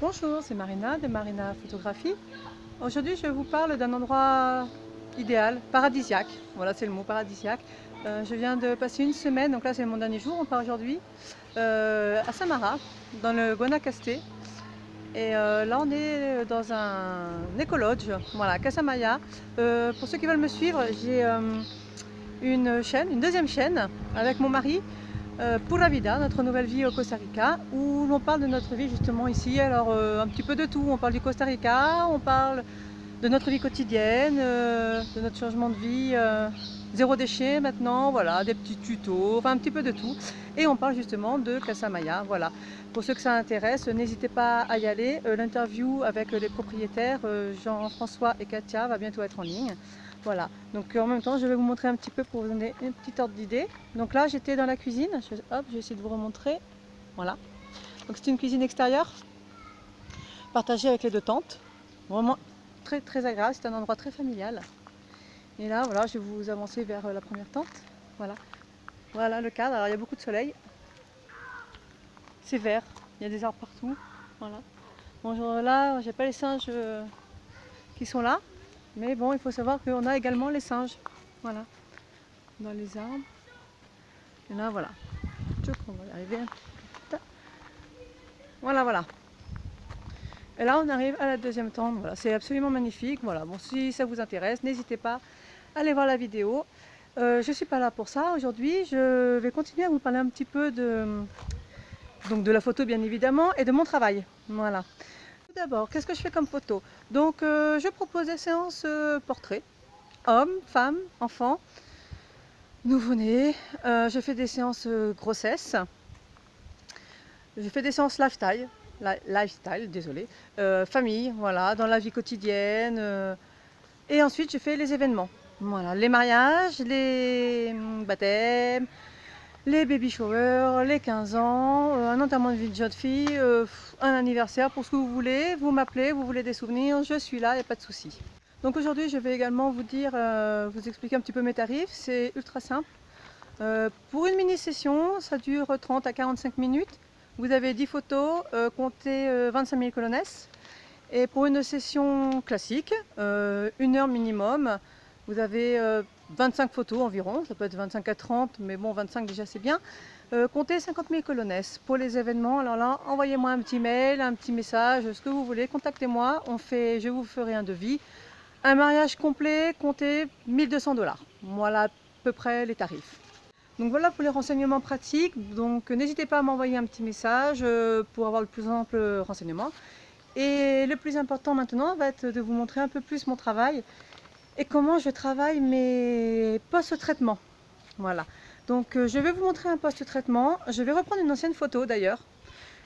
Bonjour, c'est Marina de Marina Photographie. Aujourd'hui, je vous parle d'un endroit idéal, paradisiaque. Voilà, c'est le mot, paradisiaque. Je viens de passer une semaine, donc là c'est mon dernier jour, on part aujourd'hui, à Samara, dans le Guanacaste. Et là on est dans un écolodge, voilà, Casa Maya. Pour ceux qui veulent me suivre, j'ai une deuxième chaîne avec mon mari, Pura Vida, notre nouvelle vie au Costa Rica, où l'on parle de notre vie justement ici. Alors un petit peu de tout, on parle du Costa Rica, on parle de notre vie quotidienne, de notre changement de vie, zéro déchet maintenant, voilà, des petits tutos, enfin un petit peu de tout. Et on parle justement de Casa Maya, voilà. Pour ceux que ça intéresse, n'hésitez pas à y aller. L'interview avec les propriétaires, Jean-François et Katia, va bientôt être en ligne. Voilà, donc en même temps je vais vous montrer un petit peu pour vous donner une petite ordre d'idée. Donc là j'étais dans la cuisine, hop, je vais essayer de vous remontrer. Voilà, donc c'est une cuisine extérieure partagée avec les deux tentes. Vraiment très très agréable, c'est un endroit très familial. Et là voilà, je vais vous avancer vers la première tente. Voilà, voilà le cadre, alors il y a beaucoup de soleil. C'est vert, il y a des arbres partout. Voilà. Bon, là j'ai pas les singes qui sont là. Mais bon, il faut savoir qu'on a également les singes, voilà, dans les arbres. Et là, voilà, on va y arriver. Voilà, voilà. Et là, on arrive à la deuxième tente. Voilà, c'est absolument magnifique. Voilà, bon, si ça vous intéresse, n'hésitez pas à aller voir la vidéo. Je ne suis pas là pour ça aujourd'hui. Je vais continuer à vous parler un petit peu de la photo, bien évidemment, et de mon travail. Voilà. Tout d'abord, qu'est-ce que je fais comme photo? Donc je propose des séances portraits, hommes, femmes, enfants, nouveau-nés. Je fais des séances grossesse. Je fais des séances lifestyle, désolé, famille, voilà, dans la vie quotidienne. Et ensuite je fais les événements, voilà, les mariages, les baptêmes, les baby showers, les 15 ans, un enterrement de vie de jeune fille, un anniversaire, pour ce que vous voulez, vous m'appelez, vous voulez des souvenirs, je suis là, il n'y a pas de souci. Donc aujourd'hui je vais également vous dire, vous expliquer un petit peu mes tarifs, c'est ultra simple. Pour une mini session, ça dure 30 à 45 minutes, vous avez 10 photos, comptez 25 000 colones. Et pour une session classique, 1 heure minimum, vous avez 25 photos environ, ça peut être 25 à 30, mais bon 25 déjà c'est bien. Comptez 50 000 colones pour les événements. Alors là, envoyez-moi un petit mail, un petit message, ce que vous voulez, contactez-moi, je vous ferai un devis. Un mariage complet, comptez 1 200 $. Voilà à peu près les tarifs. Donc voilà pour les renseignements pratiques, donc n'hésitez pas à m'envoyer un petit message pour avoir le plus ample renseignement. Et le plus important maintenant va être de vous montrer un peu plus mon travail et comment je travaille mes post-traitements. Voilà, donc je vais vous montrer un post-traitement. Je vais reprendre une ancienne photo d'ailleurs,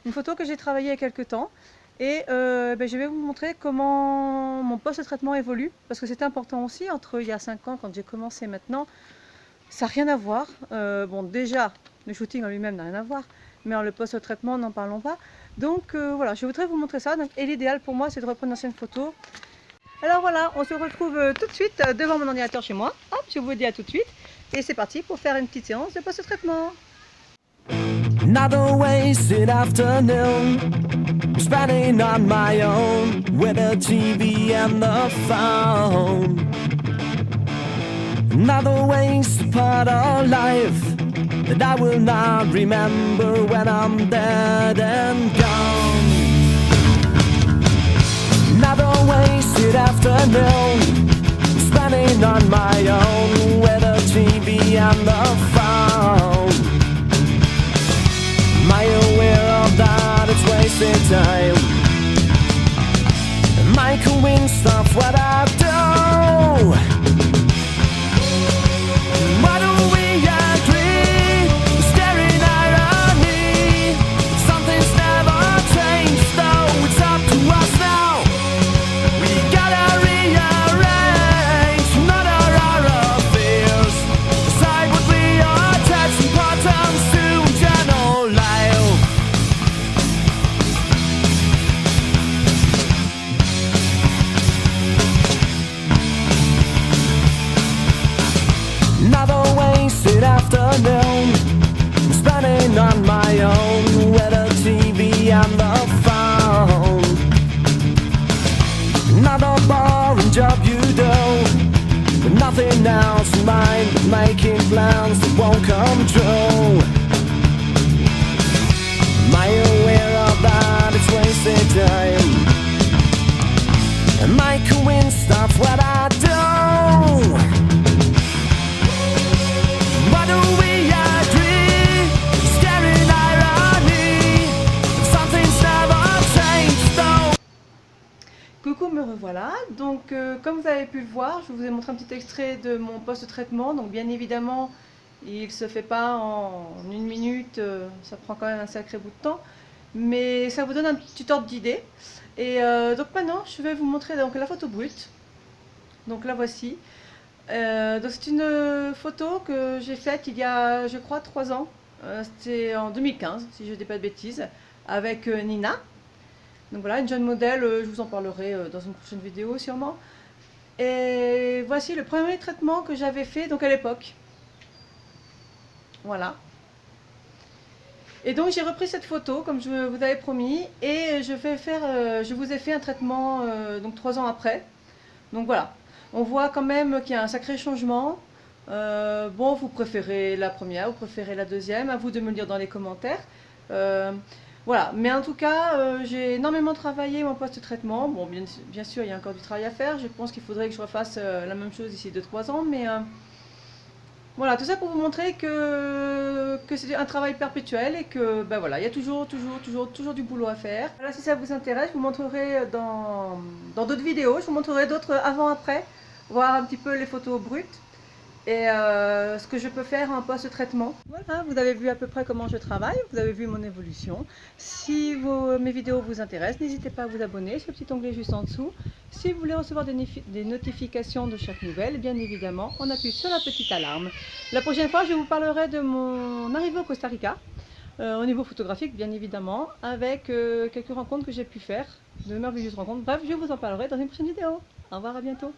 une photo que j'ai travaillée il y a quelques temps. Et je vais vous montrer comment mon post-traitement évolue, parce que c'est important aussi, entre il y a 5 ans quand j'ai commencé maintenant, ça n'a rien à voir. Bon, déjà, le shooting en lui-même n'a rien à voir, mais le post-traitement, n'en parlons pas. Donc voilà, je voudrais vous montrer ça. Et l'idéal pour moi, c'est de reprendre une ancienne photo. Alors voilà, on se retrouve tout de suite devant mon ordinateur chez moi. Hop, je vous dis à tout de suite. Et c'est parti pour faire une petite séance de post-traitement. Another wasted afternoon, spending on my own with the TV and the phone. Another wasted part of life that I will not remember when I'm dead and gone. Another wasted afternoon, spending on my own with the TV and the phone. Am I aware of that? It's wasted time. Am I convinced of what I do? Why do we agree? Staring irony. Something's never changed, though it's up to us now. We gotta rearrange, not our affairs. Decide what we are, attach importance to general life. plans that won't come true. Am I aware of that? It's wasted time. Am I convinced of what I do? Why do we agree? Staring irony. Something's never changed though. Coucou, me revoilà. Donc comme vous avez pu le voir, je vous ai montré un petit extrait de mon post-traitement. Donc bien évidemment, il se fait pas en une minute, ça prend quand même un sacré bout de temps. Mais ça vous donne un petit ordre d'idée. Et donc maintenant, je vais vous montrer donc, la photo brute. Donc la voici. Donc c'est une photo que j'ai faite il y a, je crois, 3 ans. C'était en 2015, si je ne dis pas de bêtises, avec Nina. Donc voilà, une jeune modèle, je vous en parlerai dans une prochaine vidéo sûrement. Et voici le premier traitement que j'avais fait donc à l'époque. Voilà. Et donc j'ai repris cette photo comme je vous avais promis et je vous ai fait un traitement donc 3 ans après. Donc voilà, on voit quand même qu'il y a un sacré changement. Bon, vous préférez la première, vous préférez la deuxième, à vous de me le dire dans les commentaires. Voilà, mais en tout cas, j'ai énormément travaillé mon post-traitement. Bon, bien sûr, il y a encore du travail à faire. Je pense qu'il faudrait que je refasse la même chose d'ici 2-3 ans, mais voilà, tout ça pour vous montrer que c'est un travail perpétuel et que ben voilà, il y a toujours du boulot à faire. Voilà, si ça vous intéresse, je vous montrerai dans d'autres vidéos, je vous montrerai d'autres avant-après, voir un petit peu les photos brutes et ce que je peux faire en post-traitement. Voilà, vous avez vu à peu près comment je travaille, vous avez vu mon évolution. Si mes vidéos vous intéressent, n'hésitez pas à vous abonner sur le petit onglet juste en dessous. Si vous voulez recevoir des notifications de chaque nouvelle, bien évidemment, on appuie sur la petite alarme. La prochaine fois, je vous parlerai de mon arrivée au Costa Rica, au niveau photographique, bien évidemment, avec quelques rencontres que j'ai pu faire, de merveilleuses rencontres. Bref, je vous en parlerai dans une prochaine vidéo. Au revoir, à bientôt.